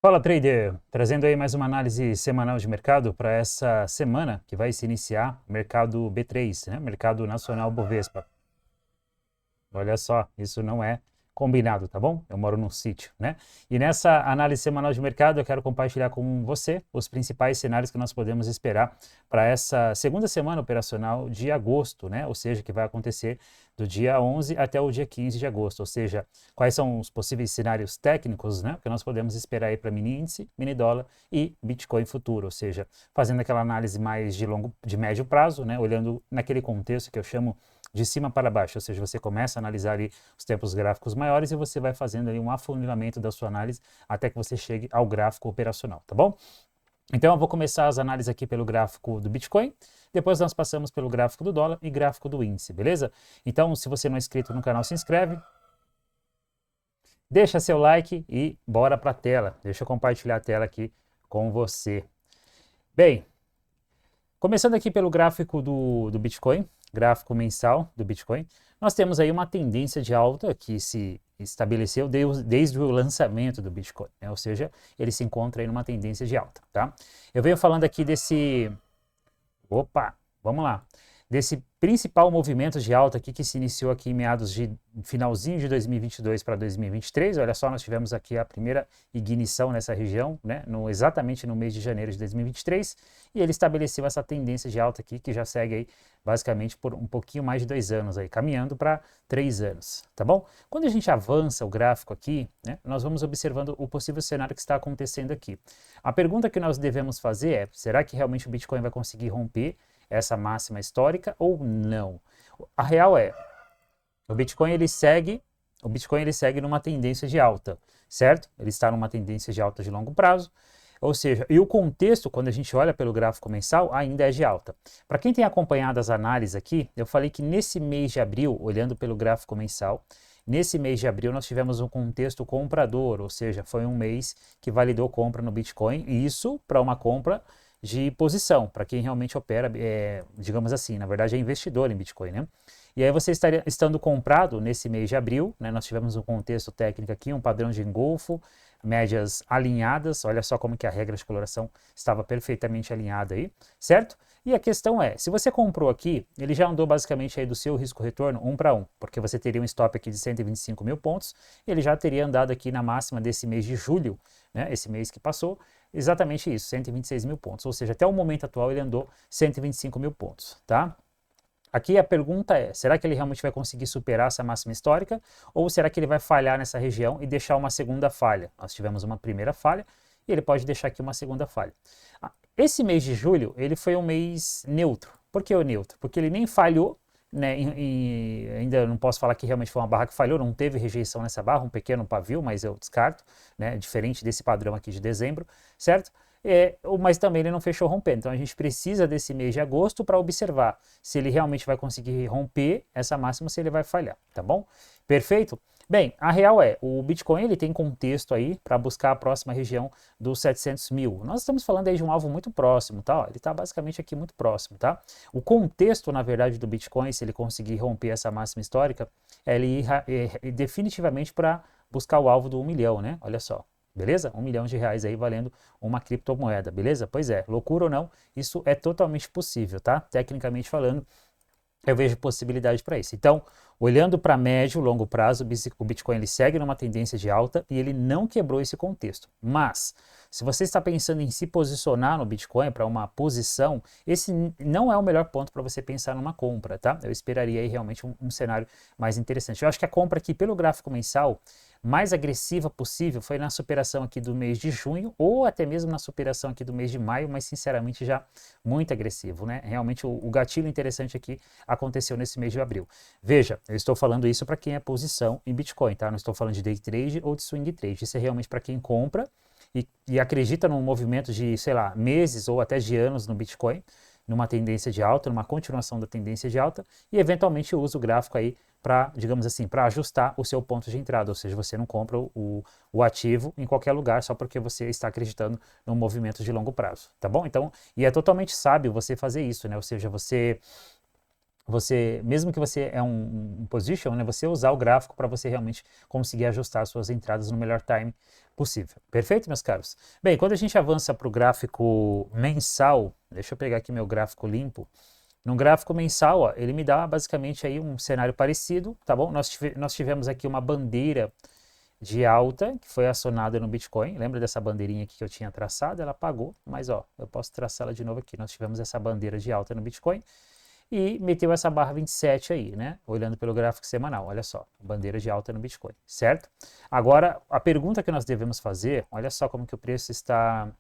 Fala, trader! Trazendo aí mais uma análise semanal de mercado para essa semana que vai se iniciar, mercado B3, né? Mercado Nacional Bovespa. Olha só, isso não é combinado, tá bom? Eu moro num sítio, né? E nessa análise semanal de mercado, eu quero compartilhar com você os principais cenários que nós podemos esperar para essa segunda semana operacional de agosto, né? Ou seja, que vai acontecer do dia 11 até o dia 15 de agosto. Ou seja, quais são os possíveis cenários técnicos, né? Que nós podemos esperar aí para mini índice, mini dólar e Bitcoin futuro. Ou seja, fazendo aquela análise mais de médio prazo, né? Olhando naquele contexto que eu chamo de cima para baixo, ou seja, você começa a analisar ali os tempos gráficos maiores e você vai fazendo ali um afunilamento da sua análise até que você chegue ao gráfico operacional, tá bom? Então eu vou começar as análises aqui pelo gráfico do Bitcoin, depois nós passamos pelo gráfico do dólar e gráfico do índice, beleza? Então, se você não é inscrito no canal, se inscreve, deixa seu like e bora para a tela. Deixa eu compartilhar a tela aqui com você. Bem, começando aqui pelo gráfico do Bitcoin, gráfico mensal do Bitcoin, nós temos aí uma tendência de alta que se estabeleceu desde o lançamento do Bitcoin, né? Ou seja, ele se encontra aí numa tendência de alta, tá? Eu venho falando aqui desse... Opa, vamos lá. Desse principal movimento de alta aqui que se iniciou aqui em meados de finalzinho de 2022 para 2023. Olha só, nós tivemos aqui a primeira ignição nessa região, né, exatamente no mês de janeiro de 2023, e ele estabeleceu essa tendência de alta aqui que já segue aí basicamente por um pouquinho mais de 2 anos aí, caminhando para 3 anos, tá bom? Quando a gente avança o gráfico aqui, né, nós vamos observando o possível cenário que está acontecendo aqui. A pergunta que nós devemos fazer é, será que realmente o Bitcoin vai conseguir romper essa máxima histórica ou não? A real é, o Bitcoin ele segue numa tendência de alta, certo? Ele está numa tendência de alta de longo prazo, ou seja, e o contexto, quando a gente olha pelo gráfico mensal, ainda é de alta. Para quem tem acompanhado as análises aqui, eu falei que nesse mês de abril, olhando pelo gráfico mensal, nesse mês de abril nós tivemos um contexto comprador, ou seja, foi um mês que validou compra no Bitcoin, e isso para uma compra de posição, para quem realmente opera, digamos assim, na verdade é investidor em Bitcoin, né? E aí você estaria estando comprado nesse mês de abril, né? Nós tivemos um contexto técnico aqui, um padrão de engolfo, médias alinhadas, olha só como que a regra de coloração estava perfeitamente alinhada aí, certo? E a questão é, se você comprou aqui, ele já andou basicamente aí do seu risco-retorno 1 para 1, porque você teria um stop aqui de 125 mil pontos, ele já teria andado aqui na máxima desse mês de julho, né, esse mês que passou, exatamente isso, 126 mil pontos, ou seja, até o momento atual ele andou 125 mil pontos, tá? Aqui a pergunta é, será que ele realmente vai conseguir superar essa máxima histórica ou será que ele vai falhar nessa região e deixar uma segunda falha? Nós tivemos uma primeira falha e ele pode deixar aqui uma segunda falha. Esse mês de julho, ele foi um mês neutro. Por que o neutro? Porque ele nem falhou, né, ainda não posso falar que realmente foi uma barra que falhou, não teve rejeição nessa barra, um pequeno pavio, mas eu descarto, né, diferente desse padrão aqui de dezembro, certo? Mas também ele não fechou rompendo. Então a gente precisa desse mês de agosto para observar se ele realmente vai conseguir romper essa máxima, se ele vai falhar, tá bom? Perfeito? Bem, a real é, o Bitcoin ele tem contexto aí para buscar a próxima região dos 700 mil. Nós estamos falando aí de um alvo muito próximo, tá? Ele está basicamente aqui muito próximo, tá? O contexto, na verdade, do Bitcoin, se ele conseguir romper essa máxima histórica, é ele ir definitivamente para buscar o alvo do 1 milhão, né? Olha só. Beleza? R$ 1 milhão aí valendo uma criptomoeda, beleza? Pois é, loucura ou não, isso é totalmente possível, tá? Tecnicamente falando, eu vejo possibilidade para isso. Então, olhando para médio e longo prazo, o Bitcoin ele segue numa tendência de alta e ele não quebrou esse contexto. Mas, se você está pensando em se posicionar no Bitcoin para uma posição, esse não é o melhor ponto para você pensar numa compra, tá? Eu esperaria aí realmente um cenário mais interessante. Eu acho que a compra aqui pelo gráfico mensal mais agressiva possível foi na superação aqui do mês de junho ou até mesmo na superação aqui do mês de maio, mas sinceramente já muito agressivo, né? Realmente o gatilho interessante aqui aconteceu nesse mês de abril. Veja, eu estou falando isso para quem é posição em Bitcoin, tá? Não estou falando de day trade ou de swing trade. Isso é realmente para quem compra e acredita num movimento de, sei lá, meses ou até de anos no Bitcoin, numa tendência de alta, numa continuação da tendência de alta, e eventualmente usa o gráfico aí para, digamos assim, para ajustar o seu ponto de entrada, ou seja, você não compra o ativo em qualquer lugar só porque você está acreditando num movimento de longo prazo, tá bom? Então, e é totalmente sábio você fazer isso, né? Ou seja, mesmo que você é um position, né, você usar o gráfico para você realmente conseguir ajustar as suas entradas no melhor time possível. Perfeito, meus caros? Bem, quando a gente avança para o gráfico mensal, deixa eu pegar aqui meu gráfico limpo. No gráfico mensal, ó, ele me dá basicamente aí um cenário parecido, tá bom? Nós tivemos aqui uma bandeira de alta que foi acionada no Bitcoin. Lembra dessa bandeirinha aqui que eu tinha traçado? Ela apagou, mas ó, eu posso traçá-la de novo aqui. Nós tivemos essa bandeira de alta no Bitcoin e meteu essa barra 27 aí, né? Olhando pelo gráfico semanal, olha só, bandeira de alta no Bitcoin, certo? Agora, a pergunta que nós devemos fazer, olha só como que o preço está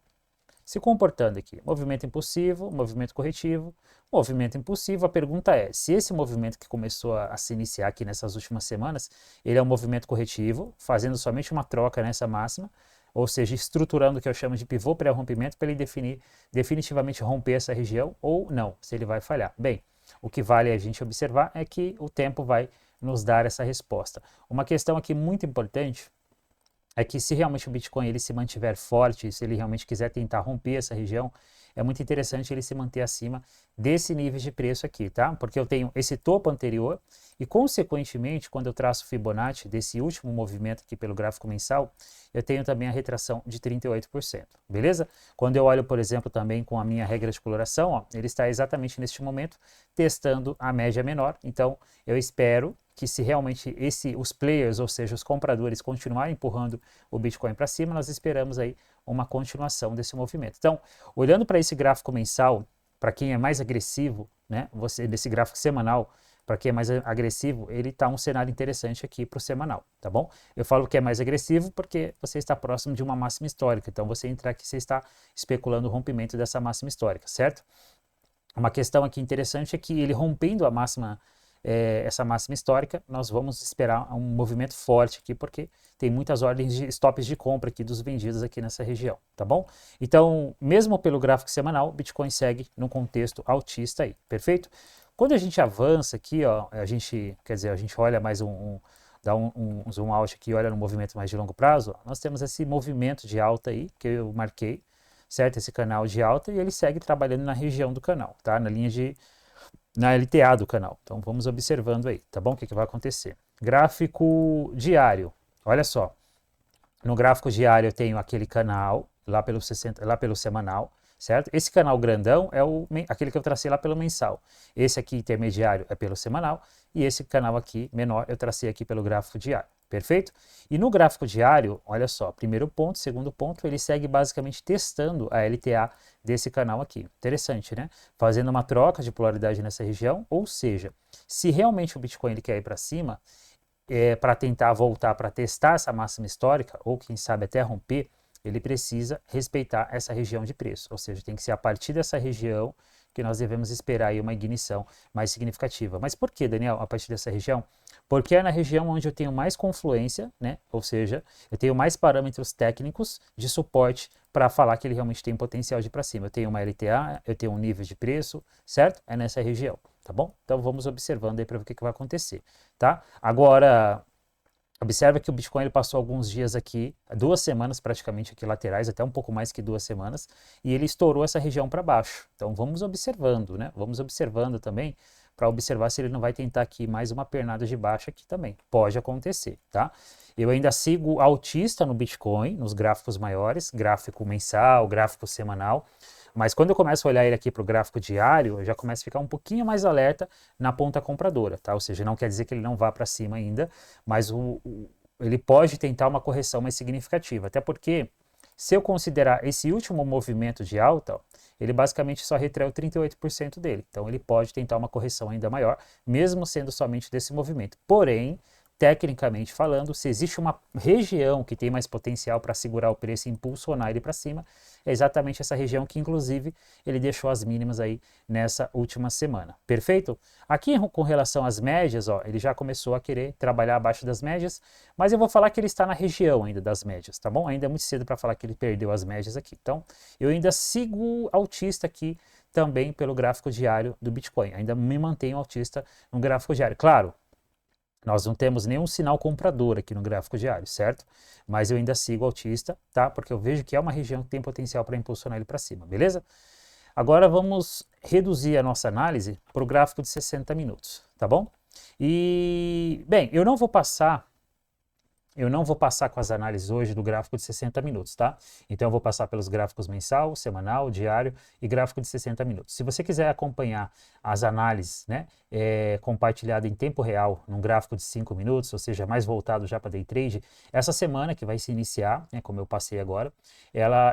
se comportando aqui. Movimento impulsivo, movimento corretivo, movimento impulsivo. A pergunta é, se esse movimento que começou a se iniciar aqui nessas últimas semanas, ele é um movimento corretivo, fazendo somente uma troca nessa máxima, ou seja, estruturando o que eu chamo de pivô pré-rompimento para ele definitivamente romper essa região ou não, se ele vai falhar. Bem, o que vale a gente observar é que o tempo vai nos dar essa resposta. Uma questão aqui muito importante é que se realmente o Bitcoin ele se mantiver forte, se ele realmente quiser tentar romper essa região, é muito interessante ele se manter acima desse nível de preço aqui, tá? Porque eu tenho esse topo anterior e, consequentemente, quando eu traço Fibonacci desse último movimento aqui pelo gráfico mensal, eu tenho também a retração de 38%, beleza? Quando eu olho, por exemplo, também com a minha regra de coloração, ó, ele está exatamente neste momento testando a média menor, então eu espero que se realmente os players, ou seja, os compradores continuarem empurrando o Bitcoin para cima, nós esperamos aí uma continuação desse movimento. Então, olhando para esse gráfico mensal, para quem é mais agressivo, né, desse gráfico semanal, para quem é mais agressivo, ele está um cenário interessante aqui para o semanal, tá bom? Eu falo que é mais agressivo porque você está próximo de uma máxima histórica, então você entrar aqui, você está especulando o rompimento dessa máxima histórica, certo? Uma questão aqui interessante é que ele rompendo a máxima essa máxima histórica, nós vamos esperar um movimento forte aqui, porque tem muitas ordens de stops de compra aqui dos vendidos aqui nessa região, tá bom? Então, mesmo pelo gráfico semanal, Bitcoin segue num contexto altista aí, perfeito? Quando a gente avança aqui, ó, a gente olha mais dá um zoom out aqui, olha no movimento mais de longo prazo, ó, nós temos esse movimento de alta aí, que eu marquei, certo? Esse canal de alta, e ele segue trabalhando na região do canal, tá? Na LTA do canal. Então vamos observando aí, tá bom? O que vai acontecer? Gráfico diário. Olha só. No gráfico diário eu tenho aquele canal lá pelo semanal, certo? Esse canal grandão é aquele que eu tracei lá pelo mensal. Esse aqui intermediário é pelo semanal e esse canal aqui menor eu tracei aqui pelo gráfico diário. Perfeito? E no gráfico diário, olha só, primeiro ponto, segundo ponto, ele segue basicamente testando a LTA desse canal aqui. Interessante, né? Fazendo uma troca de polaridade nessa região, ou seja, se realmente o Bitcoin ele quer ir para cima, para tentar voltar para testar essa máxima histórica, ou quem sabe até romper, ele precisa respeitar essa região de preço, ou seja, tem que ser a partir dessa região que nós devemos esperar aí uma ignição mais significativa. Mas por que, Daniel, a partir dessa região? Porque é na região onde eu tenho mais confluência, né? Ou seja, eu tenho mais parâmetros técnicos de suporte para falar que ele realmente tem potencial de ir para cima. Eu tenho uma LTA, eu tenho um nível de preço, certo? É nessa região, tá bom? Então vamos observando aí para ver o que vai acontecer, tá? Agora, observa que o Bitcoin ele passou alguns dias aqui, 2 semanas praticamente aqui laterais, até um pouco mais que 2 semanas, e ele estourou essa região para baixo. Então vamos observando, né? Vamos observando também para observar se ele não vai tentar aqui mais uma pernada de baixa aqui também. Pode acontecer, tá? Eu ainda sigo altista no Bitcoin, nos gráficos maiores, gráfico mensal, gráfico semanal. Mas quando eu começo a olhar ele aqui para o gráfico diário, eu já começo a ficar um pouquinho mais alerta na ponta compradora, tá? Ou seja, não quer dizer que ele não vá para cima ainda, mas ele pode tentar uma correção mais significativa. Até porque, se eu considerar esse último movimento de alta, ó, ele basicamente só retraiu 38% dele. Então ele pode tentar uma correção ainda maior, mesmo sendo somente desse movimento. Porém, tecnicamente falando, se existe uma região que tem mais potencial para segurar o preço e impulsionar ele para cima, é exatamente essa região que, inclusive, ele deixou as mínimas aí nessa última semana. Perfeito? Aqui, com relação às médias, ó, ele já começou a querer trabalhar abaixo das médias, mas eu vou falar que ele está na região ainda das médias, tá bom? Ainda é muito cedo para falar que ele perdeu as médias aqui. Então, eu ainda sigo altista aqui também pelo gráfico diário do Bitcoin. Ainda me mantenho altista no gráfico diário. Claro, nós não temos nenhum sinal comprador aqui no gráfico diário, certo? Mas eu ainda sigo altista, tá? Porque eu vejo que é uma região que tem potencial para impulsionar ele para cima, beleza? Agora vamos reduzir a nossa análise para o gráfico de 60 minutos, tá bom? E, bem, eu não vou passar com as análises hoje do gráfico de 60 minutos, tá? Então eu vou passar pelos gráficos mensal, semanal, diário e gráfico de 60 minutos. Se você quiser acompanhar as análises, né, compartilhada em tempo real, num gráfico de 5 minutos, ou seja, mais voltado já para day trade, essa semana que vai se iniciar, né, como eu passei agora,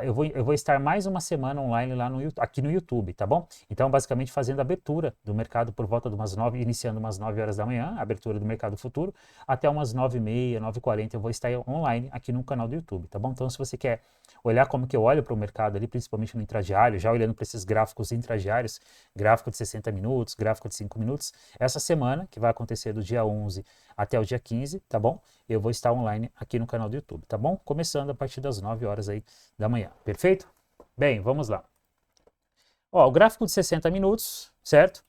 eu vou estar mais uma semana online lá aqui no YouTube, tá bom? Então, basicamente fazendo a abertura do mercado por volta de umas 9, iniciando umas 9 horas da manhã, a abertura do mercado futuro, até umas 9h30, 9h40 eu vou estar online aqui no canal do YouTube, tá bom? Então, se você quer olhar como que eu olho para o mercado ali, principalmente no intradiário, já olhando para esses gráficos intradiários, gráfico de 60 minutos, gráfico de 5 minutos, essa semana, que vai acontecer do dia 11 até o dia 15, tá bom? Eu vou estar online aqui no canal do YouTube, tá bom? Começando a partir das 9 horas aí da manhã, perfeito? Bem, vamos lá. Ó, o gráfico de 60 minutos, certo?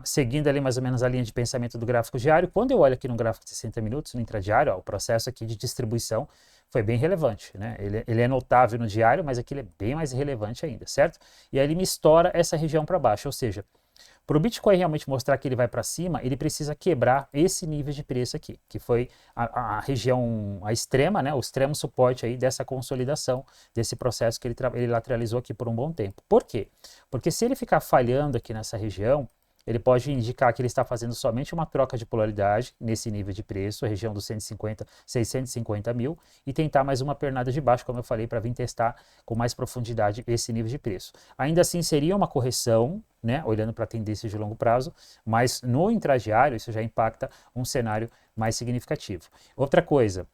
Seguindo ali mais ou menos a linha de pensamento do gráfico diário, quando eu olho aqui no gráfico de 60 minutos, no intradiário, ó, o processo aqui de distribuição foi bem relevante, né? Ele é notável no diário, mas aqui ele é bem mais relevante ainda, certo? E aí ele me estoura essa região para baixo, ou seja, para o Bitcoin realmente mostrar que ele vai para cima, ele precisa quebrar esse nível de preço aqui, que foi a região, a extrema, né, o extremo suporte aí dessa consolidação, desse processo que ele lateralizou aqui por um bom tempo. Por quê? Porque se ele ficar falhando aqui nessa região, ele pode indicar que ele está fazendo somente uma troca de polaridade nesse nível de preço, a região dos 650 mil, e tentar mais uma pernada de baixo, como eu falei, para vir testar com mais profundidade esse nível de preço. Ainda assim, seria uma correção, né, olhando para a tendência de longo prazo, mas no intradiário isso já impacta um cenário mais significativo. Outra coisa,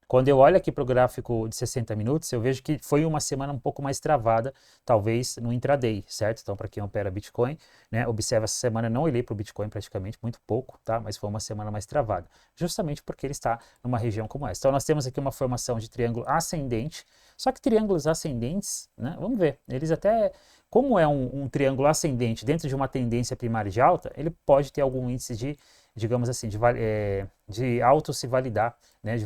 quando eu olho aqui para o gráfico de 60 minutos, eu vejo que foi uma semana um pouco mais travada, talvez no intraday, certo? Então, para quem opera Bitcoin, né, observa essa semana, não olhei para o Bitcoin praticamente, muito pouco, tá? Mas foi uma semana mais travada, justamente porque ele está numa região como essa. Então, nós temos aqui uma formação de triângulo ascendente, só que triângulos ascendentes, né, vamos ver, eles até, como é um triângulo ascendente dentro de uma tendência primária de alta, ele pode ter algum índice de, digamos assim, de auto se validar, né, de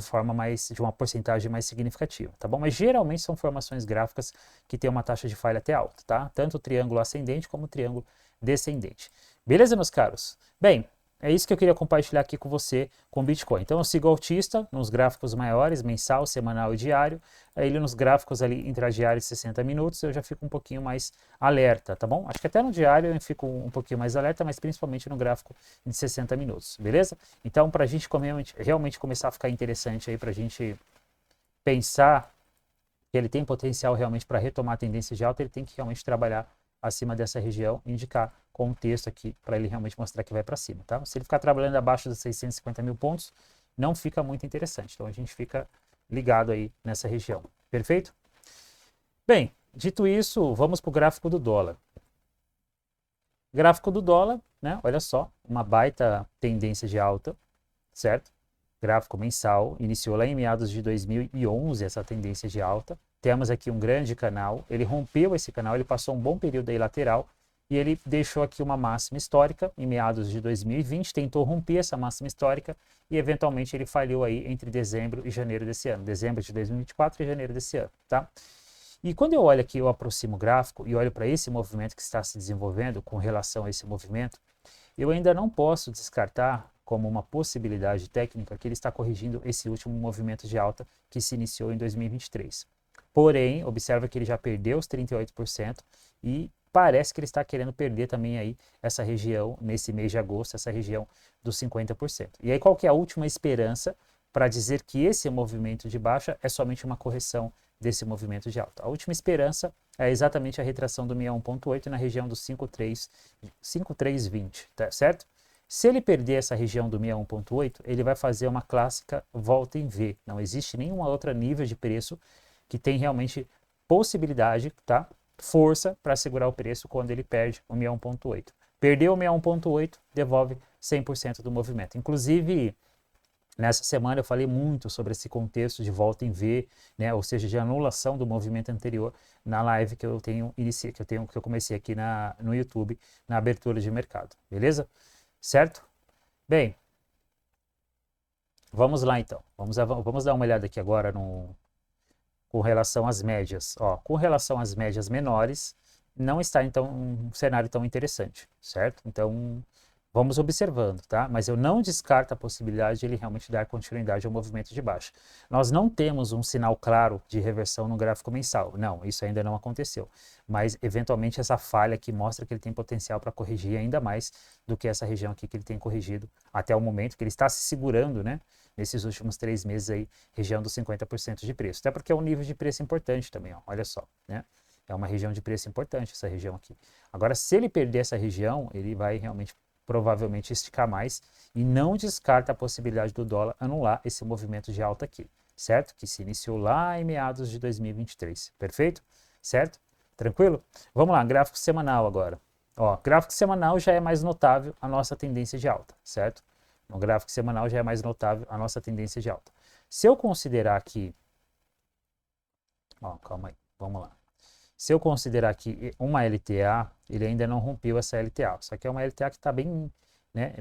uma porcentagem mais significativa, tá bom? Mas geralmente são formações gráficas que têm uma taxa de falha até alta, tá? Tanto o triângulo ascendente como o triângulo descendente. Beleza, meus caros? Bem, é isso que eu queria compartilhar aqui com você com Bitcoin. Então eu sigo o Altista nos gráficos maiores, mensal, semanal e diário. Aí ele nos gráficos ali intradiários de 60 minutos eu já fico um pouquinho mais alerta, tá bom? Acho que até no diário eu fico um pouquinho mais alerta, mas principalmente no gráfico de 60 minutos, beleza? Então para a gente realmente começar a ficar interessante aí, para a gente pensar que ele tem potencial realmente para retomar a tendência de alta, ele tem que realmente trabalhar acima dessa região e indicar com um texto aqui para ele realmente mostrar que vai para cima, tá? Se ele ficar trabalhando abaixo dos 650 mil pontos, não fica muito interessante. Então a gente fica ligado aí nessa região. Perfeito? Bem, dito isso, vamos para o gráfico do dólar. Gráfico do dólar, né? Olha só, uma baita tendência de alta, certo? Gráfico mensal, iniciou lá em meados de 2011 essa tendência de alta. Temos aqui um grande canal, ele rompeu esse canal, ele passou um bom período aí lateral e ele deixou aqui uma máxima histórica em meados de 2020, tentou romper essa máxima histórica e eventualmente ele falhou aí entre dezembro e janeiro desse ano, dezembro de 2024 e janeiro desse ano, tá? E quando eu olho aqui, eu aproximo o gráfico e olho para esse movimento que está se desenvolvendo com relação a esse movimento, eu ainda não posso descartar como uma possibilidade técnica que ele está corrigindo esse último movimento de alta que se iniciou em 2023. Porém, observa que ele já perdeu os 38% e parece que ele está querendo perder também aí essa região, nesse mês de agosto, essa região dos 50%. E aí qual que é a última esperança para dizer que esse movimento de baixa é somente uma correção desse movimento de alta? A última esperança é exatamente a retração do 61.8 na região dos 5.320, tá certo? Se ele perder essa região do 61.8, ele vai fazer uma clássica volta em V. Não existe nenhuma outra nível de preço que tem realmente possibilidade, tá? Força para segurar o preço quando ele perde o 61.8. Perdeu o 61.8, devolve 100% do movimento. Inclusive, nessa semana eu falei muito sobre esse contexto de volta em V, né? Ou seja, de anulação do movimento anterior na live que eu comecei aqui no YouTube, na abertura de mercado. Beleza? Certo? Bem, vamos lá então. Vamos dar uma olhada aqui agora com relação às médias. Ó, com relação às médias menores, não está então um cenário tão interessante, certo? Então, vamos observando, tá? Mas eu não descarto a possibilidade de ele realmente dar continuidade ao movimento de baixa. Nós não temos um sinal claro de reversão no gráfico mensal. Não, isso ainda não aconteceu. Mas, eventualmente, essa falha aqui mostra que ele tem potencial para corrigir ainda mais do que essa região aqui que ele tem corrigido até o momento, que ele está se segurando, né? Nesses últimos 3 meses aí, região dos 50% de preço. Até porque é um nível de preço importante também, ó, olha só, né? É uma região de preço importante essa região aqui. Agora, se ele perder essa região, ele vai realmente provavelmente esticar mais e não descarta a possibilidade do dólar anular esse movimento de alta aqui, certo? Que se iniciou lá em meados de 2023, perfeito? Certo? Tranquilo? Vamos lá, gráfico semanal agora. Ó, gráfico semanal já é mais notável a nossa tendência de alta, certo? No gráfico semanal já é mais notável a nossa tendência de alta. Se eu considerar aqui, ó, calma aí, vamos lá. Se eu considerar que uma LTA, ele ainda não rompeu essa LTA, só que é uma LTA que está bem, né,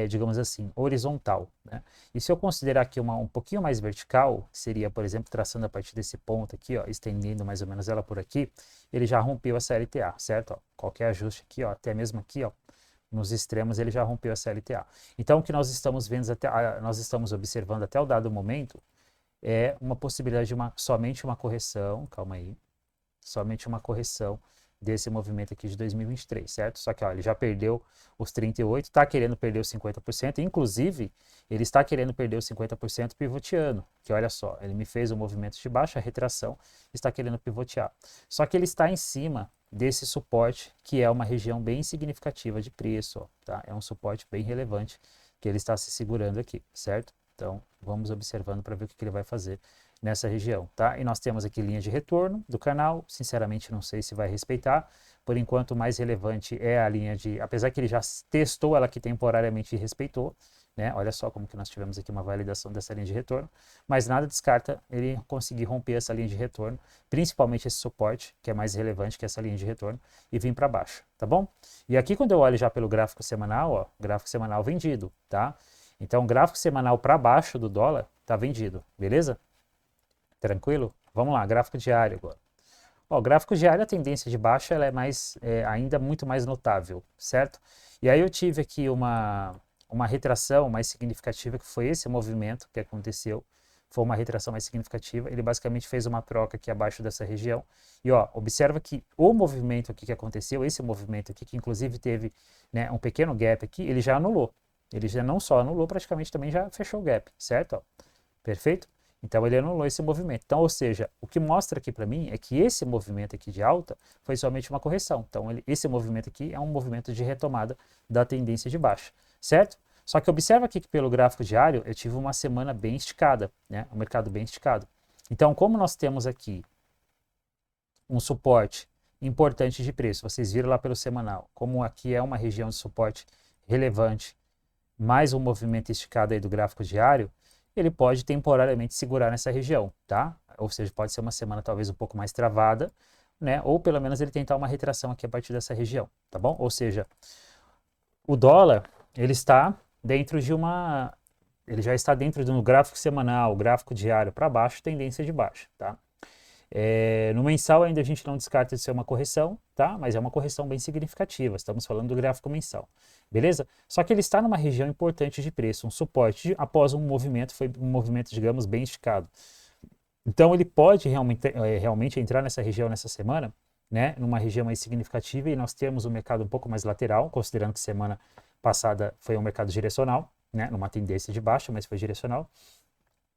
digamos assim, horizontal, né? E se eu considerar aqui um pouquinho mais vertical, que seria, por exemplo, traçando a partir desse ponto aqui, ó, estendendo mais ou menos ela por aqui, ele já rompeu essa LTA, certo? Ó, qualquer ajuste aqui, ó, até mesmo aqui, ó, nos extremos ele já rompeu essa LTA. Então, o que nós estamos vendo nós estamos observando até o dado momento é uma possibilidade de somente uma correção, calma aí, somente uma correção desse movimento aqui de 2023, certo? Só que ó, ele já perdeu os 38, está querendo perder os 50%, inclusive ele está querendo perder os 50% pivoteando, que olha só, ele me fez um movimento de baixa retração, está querendo pivotear. Só que ele está em cima desse suporte, que é uma região bem significativa de preço, ó, tá? É um suporte bem relevante que ele está se segurando aqui, certo? Então, vamos observando para ver o que ele vai fazer nessa região, tá? E nós temos aqui linha de retorno do canal, sinceramente não sei se vai respeitar, por enquanto o mais relevante é a linha de, apesar que ele já testou ela aqui temporariamente e respeitou, né? Olha só como que nós tivemos aqui uma validação dessa linha de retorno, mas nada descarta ele conseguir romper essa linha de retorno, principalmente esse suporte, que é mais relevante que essa linha de retorno, e vir para baixo, tá bom? E aqui quando eu olho já pelo gráfico semanal, ó, gráfico semanal vendido, tá? Então, gráfico semanal para baixo do dólar tá vendido, beleza? Tranquilo? Vamos lá, gráfico diário agora. Ó, gráfico diário, a tendência de baixa ela é ainda muito mais notável, certo? E aí eu tive aqui uma retração mais significativa, que foi esse movimento que aconteceu. Foi uma retração mais significativa. Ele basicamente fez uma troca aqui abaixo dessa região. E ó, observa que o movimento aqui que aconteceu, esse movimento aqui, que inclusive teve, né, um pequeno gap aqui, ele já anulou. Ele já não só anulou, praticamente também já fechou o gap, certo? Ó, perfeito? Então ele anulou esse movimento. Então, ou seja, o que mostra aqui para mim é que esse movimento aqui de alta foi somente uma correção. Então esse movimento aqui é um movimento de retomada da tendência de baixa, certo? Só que observa aqui que pelo gráfico diário eu tive uma semana bem esticada, né? Um mercado bem esticado. Então, como nós temos aqui um suporte importante de preço, vocês viram lá pelo semanal, como aqui é uma região de suporte relevante, mais um movimento esticado aí do gráfico diário, ele pode temporariamente segurar nessa região, tá? Ou seja, pode ser uma semana talvez um pouco mais travada, né? Ou pelo menos ele tentar uma retração aqui a partir dessa região, tá bom? Ou seja, o dólar, ele está dentro de ele já está dentro do gráfico semanal, gráfico diário para baixo, tendência de baixa, tá? No mensal ainda a gente não descarta de ser uma correção, tá? Mas é uma correção bem significativa, estamos falando do gráfico mensal, beleza? Só que ele está numa região importante de preço, um suporte após um movimento, foi um movimento, digamos, bem esticado. Então ele pode realmente entrar nessa região nessa semana, né? Numa região mais significativa e nós temos um mercado um pouco mais lateral, considerando que semana passada foi um mercado direcional, né? Numa tendência de baixa, mas foi direcional.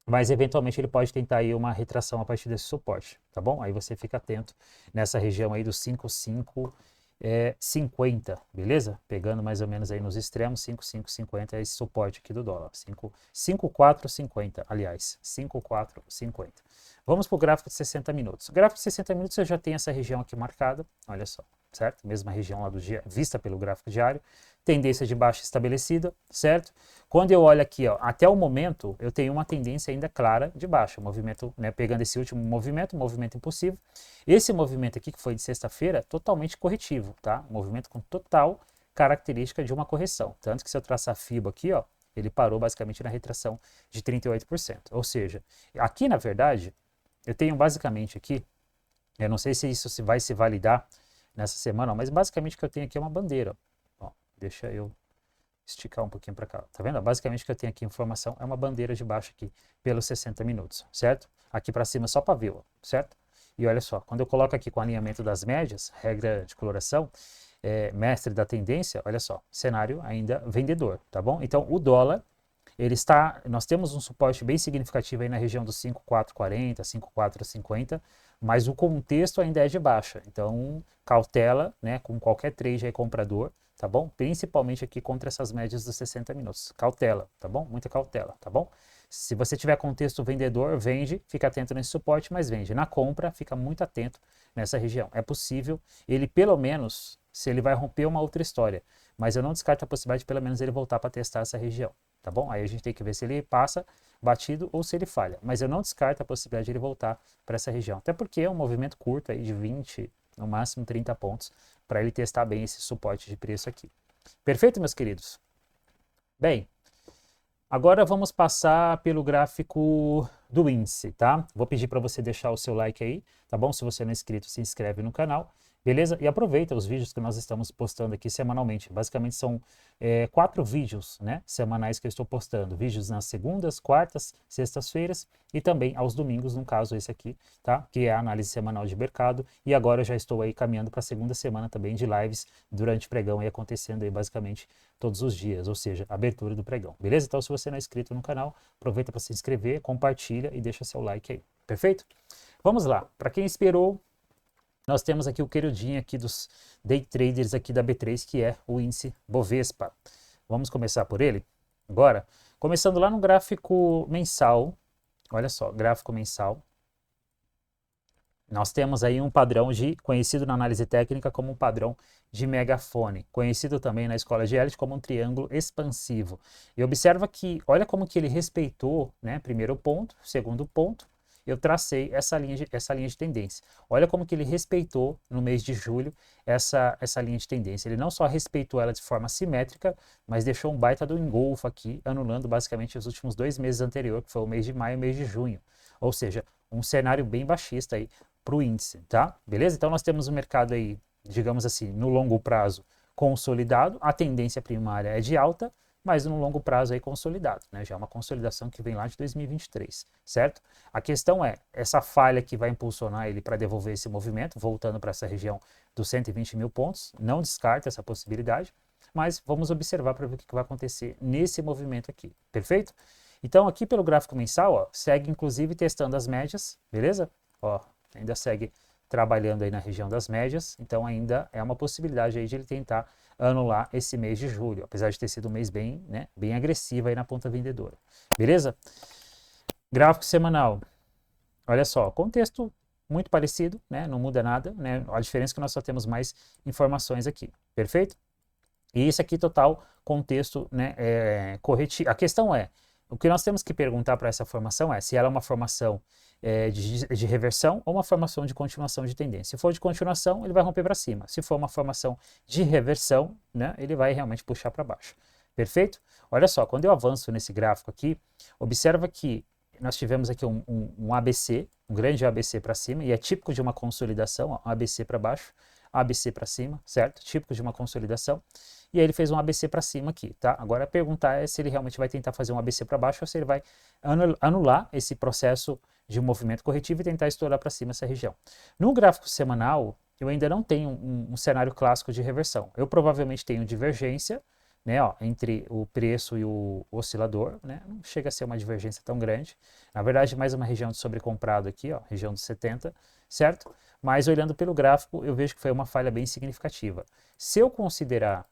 Mas eventualmente ele pode tentar aí uma retração a partir desse suporte, tá bom? Aí você fica atento nessa região aí dos 5,550, beleza? Pegando mais ou menos aí nos extremos, 5,550 é esse suporte aqui do dólar, 5,450, aliás, 5,450. Vamos para o gráfico de 60 minutos. O gráfico de 60 minutos eu já tenho essa região aqui marcada, olha só, certo? Mesma região lá do dia, vista pelo gráfico diário, tendência de baixa estabelecida, certo? Quando eu olho aqui, ó, até o momento, eu tenho uma tendência ainda clara de baixa, movimento, né, pegando esse último movimento impulsivo. Esse movimento aqui, que foi de sexta-feira, totalmente corretivo, tá? Movimento com total característica de uma correção. Tanto que se eu traçar a FIBO aqui, ó, ele parou basicamente na retração de 38%. Ou seja, aqui na verdade, eu tenho basicamente aqui, eu não sei se isso vai se validar, nessa semana, ó, mas basicamente o que eu tenho aqui é uma bandeira. Ó, deixa eu esticar um pouquinho para cá. Tá vendo? Basicamente o que eu tenho aqui informação é uma bandeira de baixo aqui pelos 60 minutos, certo? Aqui para cima só para ver, ó, certo? E olha só, quando eu coloco aqui com o alinhamento das médias, regra de coloração, mestre da tendência, olha só, cenário ainda vendedor, tá bom? Então o dólar, nós temos um suporte bem significativo aí na região dos 5.440, 5.450, mas o contexto ainda é de baixa. Então, cautela, né, com qualquer trade aí comprador, tá bom? Principalmente aqui contra essas médias dos 60 minutos. Cautela, tá bom? Muita cautela, tá bom? Se você tiver contexto vendedor, vende, fica atento nesse suporte, mas vende. Na compra, fica muito atento nessa região. É possível, ele pelo menos, se ele vai romper uma outra história, mas eu não descarto a possibilidade de pelo menos ele voltar para testar essa região. Tá bom? Aí a gente tem que ver se ele passa batido ou se ele falha. Mas eu não descarto a possibilidade de ele voltar para essa região. Até porque é um movimento curto aí de 20, no máximo 30 pontos, para ele testar bem esse suporte de preço aqui. Perfeito, meus queridos? Bem, agora vamos passar pelo gráfico do índice, tá? Vou pedir para você deixar o seu like aí, tá bom? Se você não é inscrito, se inscreve no canal. Beleza? E aproveita os vídeos que nós estamos postando aqui semanalmente. Basicamente são 4 vídeos, né, semanais que eu estou postando. Vídeos nas segundas, quartas, sextas-feiras e também aos domingos, no caso esse aqui, tá? Que é a análise semanal de mercado. E agora eu já estou aí caminhando para a segunda semana também de lives durante o pregão e acontecendo aí basicamente todos os dias, ou seja, abertura do pregão. Beleza? Então se você não é inscrito no canal, aproveita para se inscrever, compartilha e deixa seu like aí. Perfeito? Vamos lá. Para quem esperou, nós temos aqui o queridinho aqui dos day traders aqui da B3, que é o índice Bovespa. Vamos começar por ele? Agora, começando lá no gráfico mensal, olha só, gráfico mensal, nós temos aí um padrão conhecido na análise técnica como um padrão de megafone, conhecido também na escola de Elliott como um triângulo expansivo. E observa que, olha como que ele respeitou, né, primeiro ponto, segundo ponto, eu tracei essa linha de tendência. Olha como que ele respeitou no mês de julho essa linha de tendência. Ele não só respeitou ela de forma simétrica, mas deixou um baita do engolfo aqui, anulando basicamente os últimos 2 meses anteriores, que foi o mês de maio e o mês de junho. Ou seja, um cenário bem baixista aí para o índice, tá? Beleza? Então nós temos o mercado aí, digamos assim, no longo prazo consolidado, a tendência primária é de alta, mas no longo prazo aí consolidado, né? Já é uma consolidação que vem lá de 2023, certo? A questão é, essa falha que vai impulsionar ele para devolver esse movimento, voltando para essa região dos 120 mil pontos, não descarta essa possibilidade, mas vamos observar para ver o que vai acontecer nesse movimento aqui, perfeito? Então aqui pelo gráfico mensal, ó, segue inclusive testando as médias, beleza? Ó, ainda segue trabalhando aí na região das médias, então ainda é uma possibilidade aí de ele tentar anular esse mês de julho, apesar de ter sido um mês bem, né, bem agressivo aí na ponta vendedora. Beleza? Gráfico semanal. Olha só, contexto muito parecido, né, não muda nada, né, a diferença é que nós só temos mais informações aqui, perfeito? E isso aqui total contexto, né, corretivo. A questão é, o que nós temos que perguntar para essa formação é se ela é uma formação de reversão ou uma formação de continuação de tendência. Se for de continuação, ele vai romper para cima. Se for uma formação de reversão, né, ele vai realmente puxar para baixo. Perfeito? Olha só, quando eu avanço nesse gráfico aqui, observa que nós tivemos aqui um ABC, um grande ABC para cima, e é típico de uma consolidação, ó, ABC para baixo, ABC para cima, certo? Típico de uma consolidação. E aí ele fez um ABC para cima aqui, tá? Agora a pergunta é se ele realmente vai tentar fazer um ABC para baixo ou se ele vai anular esse processo de movimento corretivo e tentar estourar para cima essa região. No gráfico semanal, eu ainda não tenho um cenário clássico de reversão. Eu provavelmente tenho divergência, né, ó, entre o preço e o oscilador, né? Não chega a ser uma divergência tão grande. Na verdade, mais uma região de sobrecomprado aqui, ó, região dos 70, certo? Mas olhando pelo gráfico, eu vejo que foi uma falha bem significativa. Se eu considerar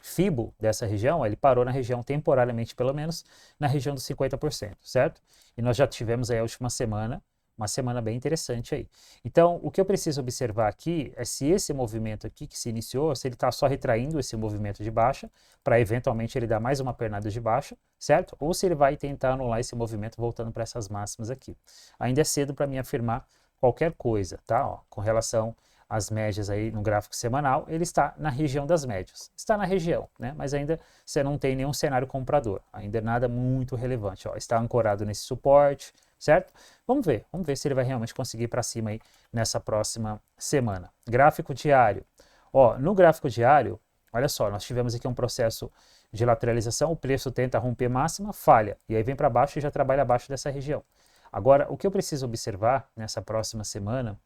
FIBO dessa região, ele parou na região, temporariamente pelo menos, na região dos 50%, certo? E nós já tivemos aí a última semana, uma semana bem interessante aí. Então, o que eu preciso observar aqui é se esse movimento aqui que se iniciou, se ele está só retraindo esse movimento de baixa, para eventualmente ele dar mais uma pernada de baixa, certo? Ou se ele vai tentar anular esse movimento voltando para essas máximas aqui. Ainda é cedo para mim afirmar qualquer coisa, tá? Ó, com relação às médias aí no gráfico semanal, ele está na região das médias. Está na região, né? Mas ainda você não tem nenhum cenário comprador. Ainda nada muito relevante, ó. Está ancorado nesse suporte, certo? Vamos ver se ele vai realmente conseguir ir para cima aí nessa próxima semana. Gráfico diário. Ó, no gráfico diário, olha só, nós tivemos aqui um processo de lateralização, o preço tenta romper máxima, falha, e aí vem para baixo e já trabalha abaixo dessa região. Agora, o que eu preciso observar nessa próxima semana,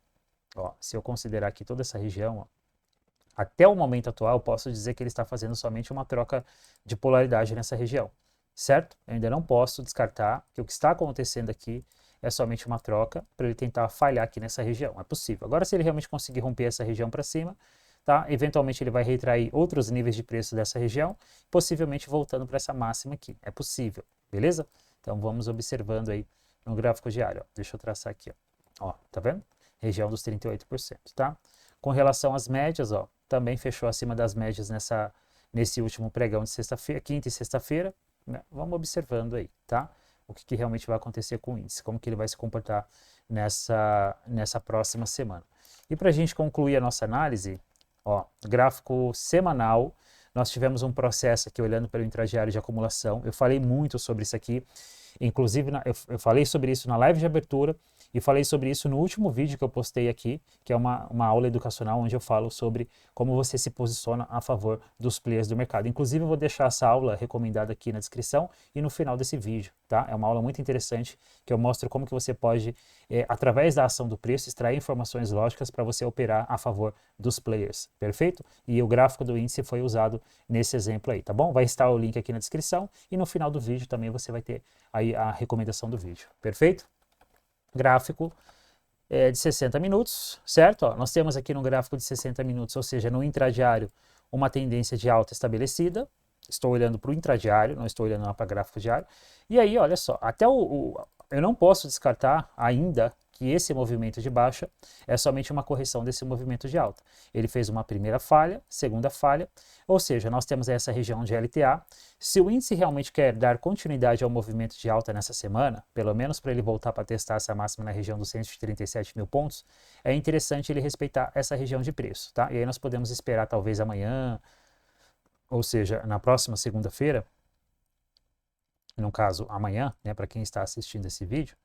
ó, se eu considerar aqui toda essa região, ó, até o momento atual, posso dizer que ele está fazendo somente uma troca de polaridade nessa região, certo? Eu ainda não posso descartar que o que está acontecendo aqui é somente uma troca para ele tentar falhar aqui nessa região. É possível. Agora, se ele realmente conseguir romper essa região para cima, tá? Eventualmente ele vai retrair outros níveis de preço dessa região, possivelmente voltando para essa máxima aqui. É possível, beleza? Então vamos observando aí no gráfico diário. Ó. Deixa eu traçar aqui, ó, tá vendo? Região dos 38%, tá? Com relação às médias, ó, também fechou acima das médias nesse último pregão de sexta-feira, quinta e sexta-feira, né? Vamos observando aí, tá? O que realmente vai acontecer com o índice, como que ele vai se comportar nessa próxima semana. E para a gente concluir a nossa análise, ó, gráfico semanal, nós tivemos um processo aqui olhando pelo intradiário de acumulação. Eu falei muito sobre isso aqui, inclusive eu falei sobre isso na live de abertura e falei sobre isso no último vídeo que eu postei aqui, que é uma aula educacional onde eu falo sobre como você se posiciona a favor dos players do mercado. Inclusive eu vou deixar essa aula recomendada aqui na descrição e no final desse vídeo, tá? É uma aula muito interessante que eu mostro como que você pode, através da ação do preço, extrair informações lógicas para você operar a favor dos players, perfeito? E o gráfico do índice foi usado nesse exemplo aí, tá bom? Vai estar o link aqui na descrição e no final do vídeo também você vai ter aí a recomendação do vídeo, perfeito? Gráfico de 60 minutos, certo? Ó, nós temos aqui no gráfico de 60 minutos, ou seja, no intradiário, uma tendência de alta estabelecida. Estou olhando para o intradiário, não estou olhando para o gráfico diário. E aí, olha só, até eu não posso descartar ainda que esse movimento de baixa é somente uma correção desse movimento de alta. Ele fez uma primeira falha, segunda falha, ou seja, nós temos essa região de LTA. Se o índice realmente quer dar continuidade ao movimento de alta nessa semana, pelo menos para ele voltar para testar essa máxima na região dos 137 mil pontos, é interessante ele respeitar essa região de preço, tá? E aí nós podemos esperar talvez amanhã, ou seja, na próxima segunda-feira, no caso amanhã, né, para quem está assistindo esse vídeo,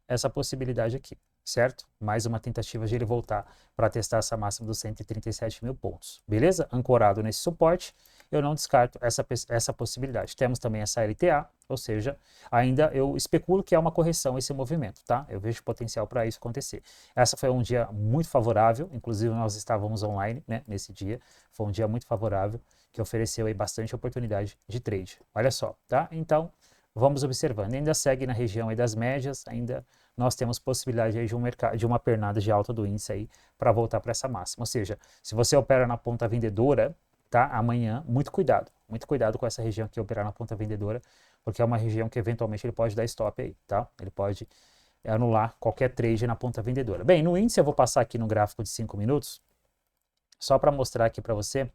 essa possibilidade aqui, certo? Mais uma tentativa de ele voltar para testar essa máxima dos 137 mil pontos, beleza? Ancorado nesse suporte, eu não descarto essa possibilidade. Temos também essa LTA, ou seja, ainda eu especulo que é uma correção esse movimento, tá? Eu vejo potencial para isso acontecer. Essa foi um dia muito favorável, inclusive nós estávamos online, né, nesse dia, foi um dia muito favorável, que ofereceu aí bastante oportunidade de trade. Olha só, tá? Então, vamos observando. Ainda segue na região aí das médias, ainda nós temos possibilidade aí de uma pernada de alta do índice aí para voltar para essa máxima. Ou seja, se você opera na ponta vendedora, tá? Amanhã, muito cuidado com essa região que operar na ponta vendedora, porque é uma região que eventualmente ele pode dar stop aí, tá? Ele pode anular qualquer trade na ponta vendedora. Bem, no índice eu vou passar aqui no gráfico de 5 minutos, só para mostrar aqui para você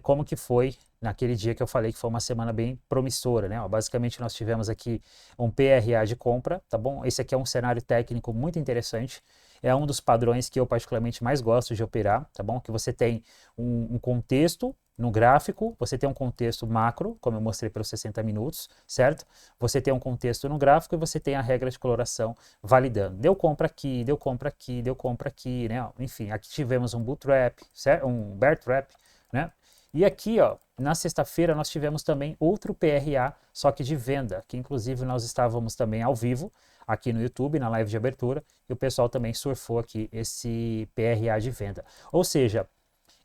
como que foi naquele dia que eu falei que foi uma semana bem promissora, né? Ó, basicamente nós tivemos aqui um PRA de compra, tá bom? Esse aqui é um cenário técnico muito interessante, é um dos padrões que eu particularmente mais gosto de operar, tá bom? Que você tem um contexto no gráfico, você tem um contexto macro, como eu mostrei pelos 60 minutos, certo? Você tem um contexto no gráfico e você tem a regra de coloração validando. Deu compra aqui, deu compra aqui, deu compra aqui, né? Enfim, aqui tivemos um bull trap, certo? Um bear trap, né? E aqui, ó, na sexta-feira nós tivemos também outro PRA, só que de venda, que inclusive nós estávamos também ao vivo aqui no YouTube, na live de abertura, e o pessoal também surfou aqui esse PRA de venda. Ou seja,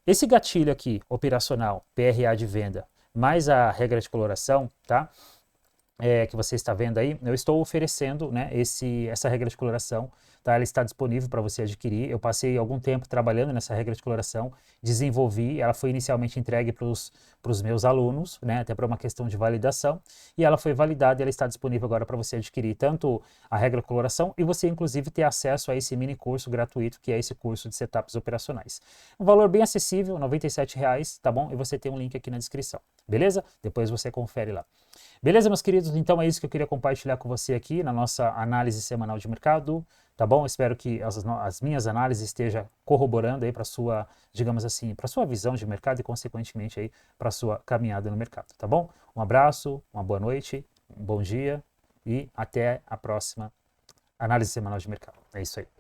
esse gatilho aqui, operacional, PRA de venda, mais a regra de coloração, tá? Que você está vendo aí, eu estou oferecendo, né, essa regra de coloração, tá? Ela está disponível para você adquirir. Eu passei algum tempo trabalhando nessa regra de coloração, desenvolvi, ela foi inicialmente entregue para os meus alunos, né, até para uma questão de validação, e ela foi validada e ela está disponível agora para você adquirir tanto a regra de coloração e você inclusive ter acesso a esse mini curso gratuito, que é esse curso de setups operacionais. Um valor bem acessível, R$ 97, tá bom? E você tem um link aqui na descrição, beleza? Depois você confere lá. Beleza, meus queridos? Então é isso que eu queria compartilhar com você aqui na nossa análise semanal de mercado, tá bom? Espero que as minhas análises estejam corroborando aí para sua, digamos assim, para sua visão de mercado e consequentemente aí para sua caminhada no mercado, tá bom? Um abraço, uma boa noite, um bom dia e até a próxima análise semanal de mercado. É isso aí.